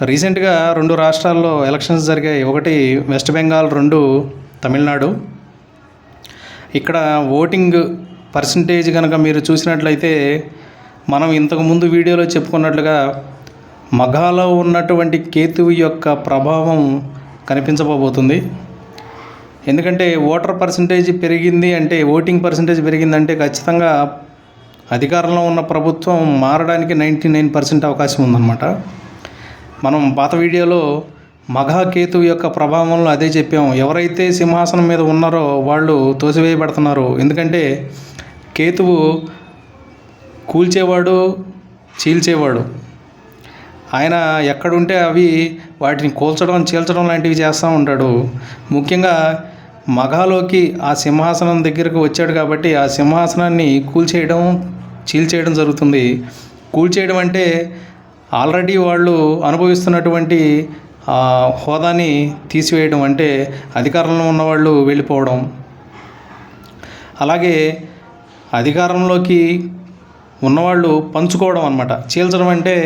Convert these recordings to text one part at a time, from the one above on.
రీసెంట్గా 2 రాష్ట్రాల్లో ఎలక్షన్స్ జరిగాయి. ఒకటి వెస్ట్ బెంగాల్, 2 తమిళనాడు. ఇక్కడ ఓటింగ్ పర్సంటేజ్ కనుక మీరు చూసినట్లయితే మనం ఇంతకుముందు వీడియోలో చెప్పుకున్నట్లుగా మఘాలో ఉన్నటువంటి కేతువు యొక్క ప్రభావం కనిపించబోతుంది. ఎందుకంటే ఓటర్ పర్సంటేజ్ పెరిగింది అంటే, ఓటింగ్ పర్సంటేజ్ పెరిగిందంటే ఖచ్చితంగా అధికారంలో ఉన్న ప్రభుత్వం మారడానికి 99% అవకాశం ఉందన్నమాట. మనం పాత వీడియోలో మఘాకేతువు యొక్క ప్రభావంలో అదే చెప్పాము. ఎవరైతే సింహాసనం మీద ఉన్నారో వాళ్ళు తోసివేయబడుతున్నారు. ఎందుకంటే కేతువు కూల్చేవాడు, చీల్చేవాడు. ఆయన ఎక్కడుంటే అవి వాటిని కూల్చడం, చీల్చడం లాంటివి చేస్తూ ఉంటాడు. ముఖ్యంగా మఘాలోకి ఆ సింహాసనం దగ్గరకు వచ్చాడు కాబట్టి ఆ సింహాసనాన్ని కూల్చేయడం, చీల్చేయడం జరుగుతుంది. కూల్చేయడం అంటే ఆల్రెడీ వాళ్ళు అనుభవిస్తున్నటువంటి హోదాని తీసివేయడం, అంటే అధికారంలో ఉన్నవాళ్ళు వెళ్ళిపోవడం. అలాగే అధికారంలోకి ఉన్నవాళ్ళు పంచుకోవడం అన్నమాట. చీల్చడం అంటే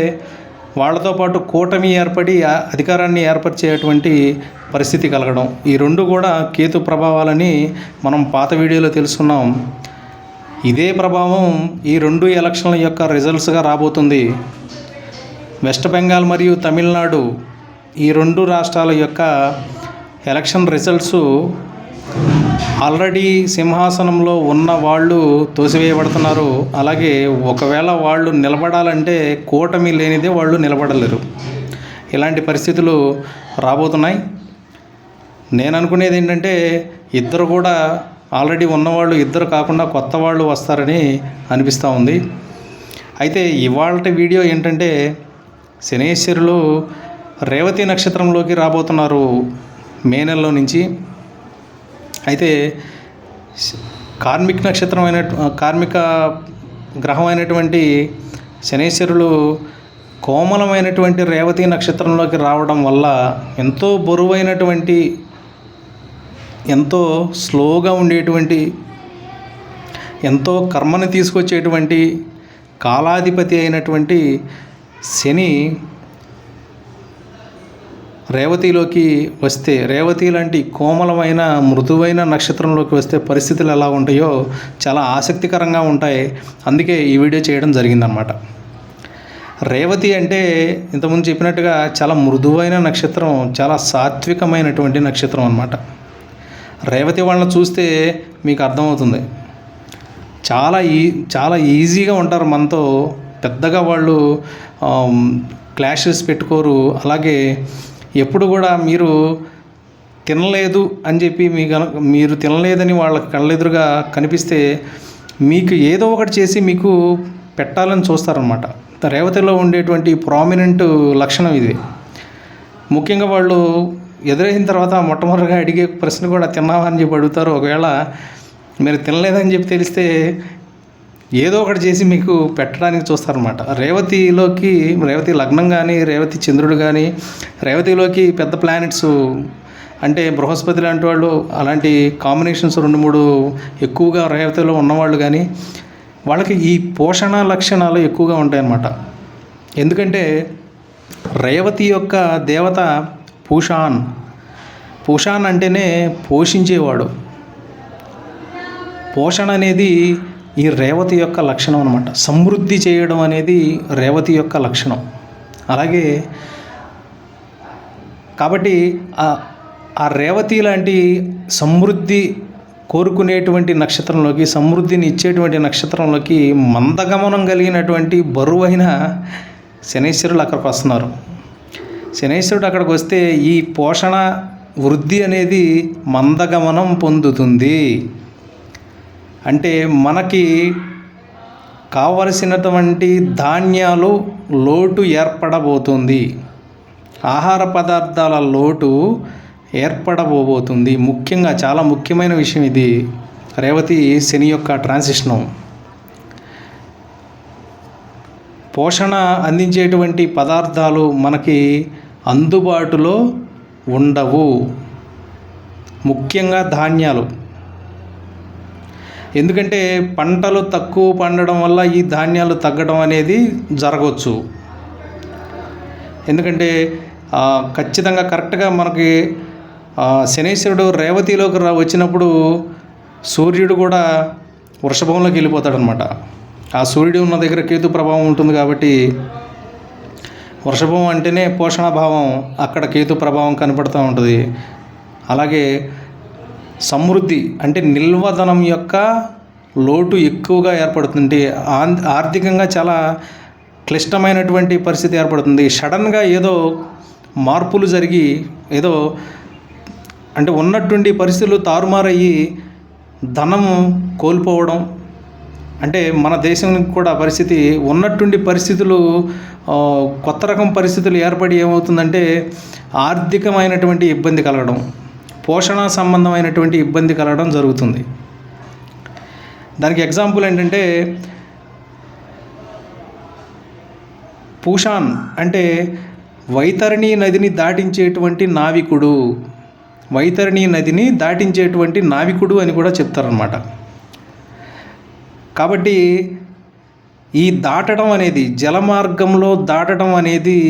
వాళ్ళతో పాటు కూటమి ఏర్పడి అధికారాన్ని ఏర్పరిచేటువంటి పరిస్థితి కలగడం. ఈ 2 కూడా కేతు ప్రభావాలని మనం పాత వీడియోలో తెలుసుకున్నాం. ఇదే ప్రభావం ఈ 2 ఎలక్షన్ల యొక్క రిజల్ట్స్గా రాబోతుంది. వెస్ట్ బెంగాల్ మరియు తమిళనాడు ఈ 2 రాష్ట్రాల యొక్క ఎలక్షన్ రిజల్ట్స్ ఆల్రెడీ సింహాసనంలో ఉన్న వాళ్ళు తోసివేయబడుతున్నారు. అలాగే ఒకవేళ వాళ్ళు నిలబడాలంటే కూటమి లేనిదే వాళ్ళు నిలబడలేరు. ఇలాంటి పరిస్థితులు రాబోతున్నాయి. నేను అనుకునేది ఏంటంటే ఇద్దరు కూడా ఆల్రెడీ ఉన్నవాళ్ళు ఇద్దరు కాకుండా కొత్త వాళ్ళు వస్తారని అనిపిస్తూ ఉంది. అయితే ఇవాళ వీడియో ఏంటంటే శనీశ్వరులు రేవతి నక్షత్రంలోకి రాబోతున్నారు మే నెలలో నుంచి. అయితే కార్మిక గ్రహం అయినటువంటి శనీశ్వరులు కోమలమైనటువంటి రేవతి నక్షత్రంలోకి రావడం వల్ల ఎంతో బరువైనటువంటి, ఎంతో స్లోగా ఉండేటువంటి, ఎంతో కర్మని తీసుకొచ్చేటువంటి కాలాధిపతి అయినటువంటి శని రేవతిలోకి వస్తే, రేవతి లాంటి కోమలమైన మృదువైన నక్షత్రంలోకి వస్తే పరిస్థితులు ఎలా ఉంటాయో చాలా ఆసక్తికరంగా ఉంటాయి. అందుకే ఈ వీడియో చేయడం జరిగిందనమాట. రేవతి అంటే ఇంతకుముందు చెప్పినట్టుగా చాలా మృదువైన నక్షత్రం, చాలా సాత్వికమైనటువంటి నక్షత్రం అన్నమాట. రేవతి వాళ్ళని చూస్తే మీకు అర్థమవుతుంది. చాలా ఈజీగా ఉంటారు మనతో. పెద్దగా వాళ్ళు క్లాషెస్ పెట్టుకోరు. అలాగే ఎప్పుడు కూడా మీరు తినలేదు అని చెప్పి మీరు తినలేదని వాళ్ళ కళ్ళెదురుగా కనిపిస్తే మీకు ఏదో ఒకటి చేసి మీకు పెట్టాలని చూస్తారనమాట. రేవతిలో ఉండేటువంటి ప్రామినెంట్ లక్షణం ఇది. ముఖ్యంగా వాళ్ళు ఎదురైన తర్వాత మొట్టమొదటిగా అడిగే ప్రశ్న కూడా తిన్నావా అని చెప్పి అడుగుతారు. ఒకవేళ మీరు తినలేదని చెప్పి తెలిస్తే ఏదో ఒకటి చేసి మీకు పెట్టడానికి చూస్తారన్నమాట. రేవతి లగ్నం కానీ, రేవతి చంద్రుడు కానీ, రేవతిలోకి పెద్ద ప్లానెట్స్ అంటే బృహస్పతి లాంటి వాళ్ళు, అలాంటి కాంబినేషన్స్ 2-3 ఎక్కువగా రేవతిలో ఉన్నవాళ్ళు కానీ వాళ్ళకి ఈ పోషణ లక్షణాలు ఎక్కువగా ఉంటాయన్నమాట. ఎందుకంటే రేవతి యొక్క దేవత పూషాన్ అంటేనే పోషించేవాడు. పోషణ అనేది ఈ రేవతి యొక్క లక్షణం అన్నమాట. సమృద్ధి చేయడం అనేది రేవతి యొక్క లక్షణం. అలాగే కాబట్టి ఆ రేవతి లాంటి సమృద్ధి కోరుకునేటువంటి నక్షత్రంలోకి, సమృద్ధిని ఇచ్చేటువంటి నక్షత్రంలోకి మందగమనం కలిగినటువంటి బరువైన శనీశ్వరులు అక్కడికి వస్తున్నారు. శనీశ్వరుడు అక్కడికి వస్తే ఈ పోషణ వృద్ధి అనేది మందగమనం పొందుతుంది. అంటే మనకి కావలసినటువంటి ధాన్యాలు లోటు ఏర్పడబోతుంది, ఆహార పదార్థాల లోటు ఏర్పడబోతుంది. ముఖ్యంగా చాలా ముఖ్యమైన విషయం ఇది. రేవతి శని యొక్క ట్రాన్సిషను. పోషణ అందించేటువంటి పదార్థాలు మనకి అందుబాటులో ఉండవు, ముఖ్యంగా ధాన్యాలు. ఎందుకంటే పంటలు తక్కువ పండడం వల్ల ఈ ధాన్యాలు తగ్గడం అనేది జరగవచ్చు. ఎందుకంటే ఖచ్చితంగా కరెక్ట్గా మనకి శనీశ్వరుడు రేవతిలోకి వచ్చినప్పుడు సూర్యుడు కూడా వృషభంలోకి వెళ్ళిపోతాడనమాట. ఆ సూర్యుడు ఉన్న దగ్గర కేతు ప్రభావం ఉంటుంది కాబట్టి వృషభం అంటేనే పోషణాభావం, అక్కడ కేతు ప్రభావం కనపడుతూ ఉంటుంది. అలాగే సమృద్ధి అంటే నిల్వధనం యొక్క లోటు ఎక్కువగా ఏర్పడుతుంది. ఆర్థికంగా చాలా క్లిష్టమైనటువంటి పరిస్థితి ఏర్పడుతుంది. సడన్గా ఏదో మార్పులు జరిగి ఏదో అంటే ఉన్నటువంటి పరిస్థితులు తారుమారయ్యి ధనము కోల్పోవడం, అంటే మన దేశానికి కూడా పరిస్థితి ఉన్నటువంటి పరిస్థితులు కొత్త రకం పరిస్థితులు ఏర్పడి ఏమవుతుందంటే ఆర్థికమైనటువంటి ఇబ్బంది కలగడం, పోషణ సంబంధమైనటువంటి ఇబ్బంది కలగడం జరుగుతుంది. దానికి ఎగ్జాంపుల్ ఏంటంటే పూషాన్ అంటే వైతరణి నదిని దాటించేటువంటి నావికుడు, వైతరణి నదిని దాటించేటువంటి నావికుడు అని కూడా చెప్తారనమాట. కాబట్టి ఈ దాటడం అనేది, జలమార్గంలో దాటడం అనేది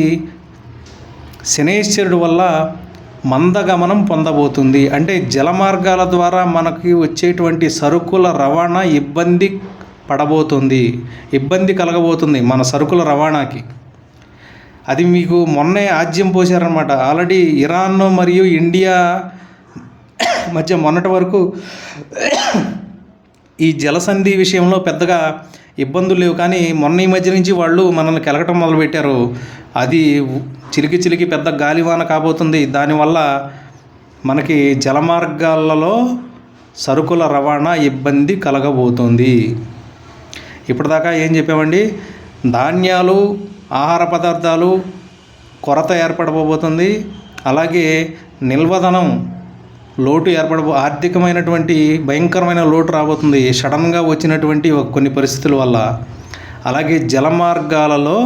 శనైశ్వరుడు వల్ల మందగమనం పొందబోతుంది. అంటే జలమార్గాల ద్వారా మనకి వచ్చేటువంటి సరుకుల రవాణా ఇబ్బంది పడబోతుంది, ఇబ్బంది కలగబోతుంది మన సరుకుల రవాణాకి. అది మీకు మొన్నే ఆజ్యం పోశారనమాట. ఆల్రెడీ ఇరాన్ మరియు ఇండియా మధ్య మొన్నటి వరకు ఈ జలసంధి విషయంలో పెద్దగా ఇబ్బందులు లేవు, కానీ మొన్న ఈ మధ్య నుంచి వాళ్ళు మనల్ని కెలకటం మొదలుపెట్టారు. అది చిలికి పెద్ద గాలివాన కాబోతుంది. దానివల్ల మనకి జలమార్గాలలో సరుకుల రవాణా ఇబ్బంది కలగబోతుంది. ఇప్పటిదాకా ఏం చెప్పామండి? ధాన్యాలు, ఆహార పదార్థాలు కొరత ఏర్పడబోతుంది. అలాగే నిల్వధనం లోటు ఆర్థికమైనటువంటి భయంకరమైన లోటు రాబోతుంది సడన్గా వచ్చినటువంటి కొన్ని పరిస్థితుల వల్ల. అలాగే జలమార్గాలలో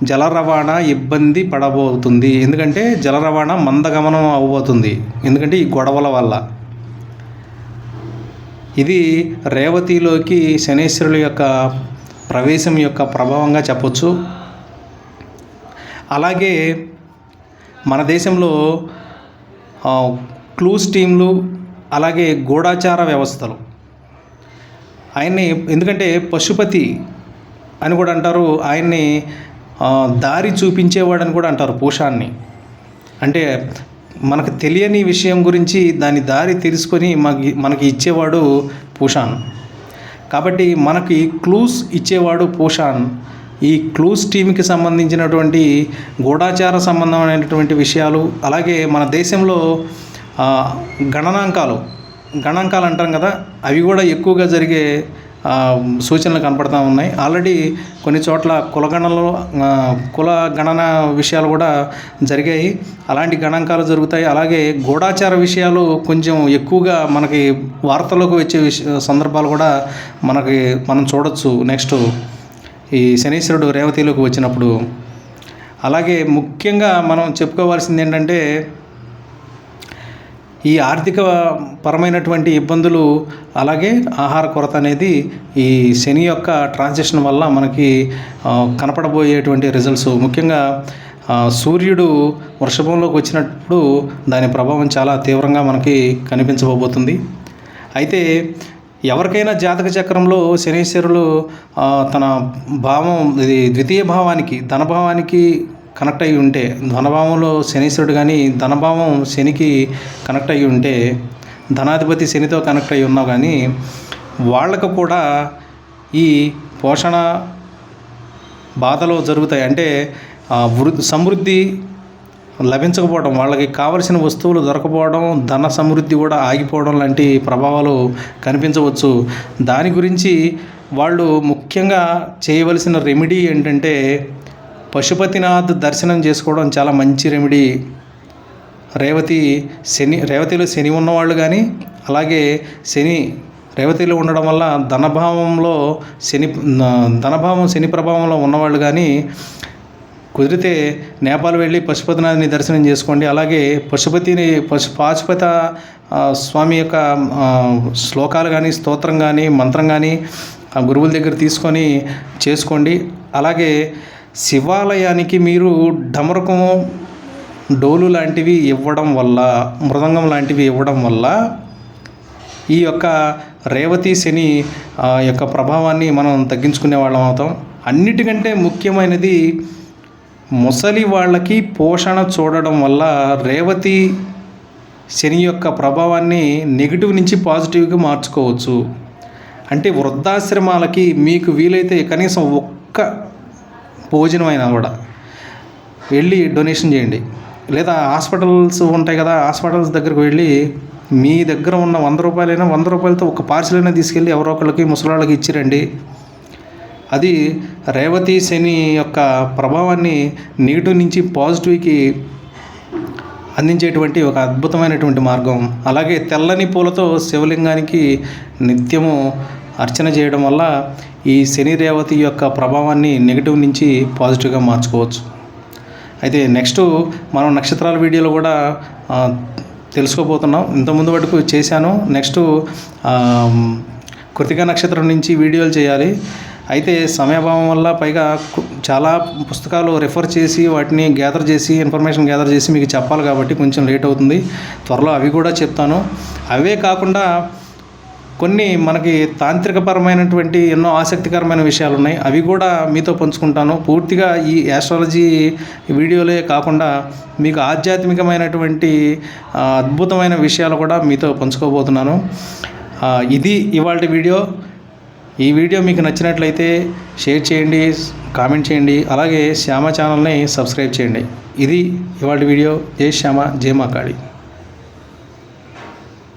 జల రవాణా ఇబ్బంది పడబోతుంది, ఎందుకంటే జల రవాణా మందగమనం అవ్వబోతుంది, ఎందుకంటే ఈ గొడవల వల్ల. ఇది రేవతిలోకి శనైశ్వరుల యొక్క ప్రవేశం యొక్క ప్రభావంగా చెప్పొచ్చు. అలాగే మన దేశంలో క్లూస్ టీంలు, అలాగే గూఢాచార వ్యవస్థలు, ఆయన్ని ఎందుకంటే పశుపతి అని కూడా అంటారు, ఆయన్ని దారి చూపించేవాడని కూడా అంటారు పూషాన్ని. అంటే మనకు తెలియని విషయం గురించి దాని దారి తెలుసుకొని మనకి ఇచ్చేవాడు పూషాన్. కాబట్టి మనకి క్లూస్ ఇచ్చేవాడు పూషాన్. ఈ క్లూస్ టీంకి సంబంధించినటువంటి గూఢాచార సంబంధమైనటువంటి విషయాలు, అలాగే మన దేశంలో గణనాంకాలు అంటాం కదా, అవి కూడా ఎక్కువగా జరిగే సూచనలు కనపడుతూ ఉన్నాయి. ఆల్రెడీ కొన్ని చోట్ల కుల గణన విషయాలు కూడా జరిగాయి. అలాంటి గణాంకాలు జరుగుతాయి. అలాగే గూఢాచార విషయాలు కొంచెం ఎక్కువగా మనకి వార్తల్లోకి వచ్చే సందర్భాలు కూడా మనం చూడొచ్చు నెక్స్ట్ ఈ శనైశ్వరుడు రేవతిలోకి వచ్చినప్పుడు. అలాగే ముఖ్యంగా మనం చెప్పుకోవాల్సింది ఏంటంటే ఈ ఆర్థిక పరమైనటువంటి ఇబ్బందులు, అలాగే ఆహార కొరత అనేది ఈ శని యొక్క ట్రాన్సిషన్ వల్ల మనకి కనపడబోయేటువంటి రిజల్ట్స్. ముఖ్యంగా సూర్యుడు వృషభంలోకి వచ్చినప్పుడు దాని ప్రభావం చాలా తీవ్రంగా మనకి కనిపించబోతుంది. అయితే ఎవరికైనా జాతక చక్రంలో శనైశ్వరులు తన భావం, ఇది ద్వితీయ భావానికి, ధనభావానికి కనెక్ట్ అయ్యి ఉంటే, ధనభావంలో శనీశ్వరుడు కానీ ధనభావం శనికి కనెక్ట్ అయ్యి ఉంటే, ధనాధిపతి శనితో కనెక్ట్ అయ్యి ఉన్నా కానీ వాళ్ళకు కూడా ఈ పోషణ బాధలు జరుగుతాయి. అంటే సమృద్ధి లభించకపోవడం, వాళ్ళకి కావలసిన వస్తువులు దొరకపోవడం, ధన సమృద్ధి కూడా ఆగిపోవడం లాంటి ప్రభావాలు కనిపించవచ్చు. దాని గురించి వాళ్ళు ముఖ్యంగా చేయవలసిన రెమెడీ ఏంటంటే పశుపతినాథ్ దర్శనం చేసుకోవడం చాలా మంచి రెమెడీ. రేవతిలో శని ఉన్నవాళ్ళు కానీ, అలాగే రేవతిలో ఉండడం వల్ల ధనభావం శని ప్రభావంలో ఉన్నవాళ్ళు కానీ కుదిరితే నేపాల్ వెళ్ళి పశుపతినాథ్ని దర్శనం చేసుకోండి. అలాగే పాశుపత స్వామి యొక్క శ్లోకాలు కానీ, స్తోత్రం కానీ, మంత్రం కానీ ఆ గురువుల దగ్గర తీసుకొని చేసుకోండి. అలాగే శివాలయానికి మీరు డమరుకము, డోలు లాంటివి ఇవ్వడం వల్ల, మృదంగం లాంటివి ఇవ్వడం వల్ల ఈ యొక్క రేవతి శని యొక్క ప్రభావాన్ని మనం తగ్గించుకునే వాళ్ళం అవుతాం. అన్నిటికంటే ముఖ్యమైనది ముసలి వాళ్ళకి పోషణ చూడడం వల్ల రేవతి శని యొక్క ప్రభావాన్ని నెగిటివ్ నుంచి పాజిటివ్గా మార్చుకోవచ్చు. అంటే వృద్ధాశ్రమాలకి మీకు వీలైతే కనీసం ఒక్క భోజనం అయినా కూడా వెళ్ళి డొనేషన్ చేయండి. లేదా హాస్పిటల్స్ ఉంటాయి కదా, హాస్పిటల్స్ దగ్గరకు వెళ్ళి మీ దగ్గర ఉన్న 100 రూపాయలైనా 100 రూపాయలతో ఒక పార్సిల్ అయినా తీసుకెళ్ళి ఎవరో ఒకళ్ళకి ముసలాళ్ళకి ఇచ్చిరండి. అది రేవతి శని యొక్క ప్రభావాన్ని నెగిటివ్ నుంచి పాజిటివ్కి అందించేటువంటి ఒక అద్భుతమైనటువంటి మార్గం. అలాగే తెల్లని పూలతో శివలింగానికి నిత్యము అర్చన చేయడం వల్ల ఈ శని రేవతి యొక్క ప్రభావాన్ని నెగిటివ్ నుంచి పాజిటివ్గా మార్చుకోవచ్చు. అయితే నెక్స్ట్ మనం నక్షత్రాల వీడియోలో కూడా తెలుసుకోబోతున్నాం. ఇంతకుముందు వరకు చేశాను. నెక్స్ట్ కృతికా నక్షత్రం నుంచి వీడియోలు చేయాలి. అయితే సమయాభావం వల్ల, పైగా చాలా పుస్తకాలు రెఫర్ చేసి వాటిని ఇన్ఫర్మేషన్ గ్యాదర్ చేసి మీకు చెప్పాలి కాబట్టి కొంచెం లేట్ అవుతుంది. త్వరలో అవి కూడా చెప్తాను. అవే కాకుండా కొన్ని మనకి తాంత్రికపరమైనటువంటి ఎన్నో ఆసక్తికరమైన విషయాలు ఉన్నాయి. అవి కూడా మీతో పంచుకుంటాను. పూర్తిగా ఈ యాస్ట్రాలజీ వీడియోలే కాకుండా మీకు ఆధ్యాత్మికమైనటువంటి అద్భుతమైన విషయాలు కూడా మీతో పంచుకోబోతున్నాను. ఇది ఇవాళ వీడియో. ఈ వీడియో మీకు నచ్చినట్లయితే షేర్ చేయండి, కామెంట్ చేయండి. అలాగే శ్యామ ఛానల్ని సబ్స్క్రైబ్ చేయండి. ఇది ఇవాళ వీడియో. జై శ్యామ, జై మా కాళీ.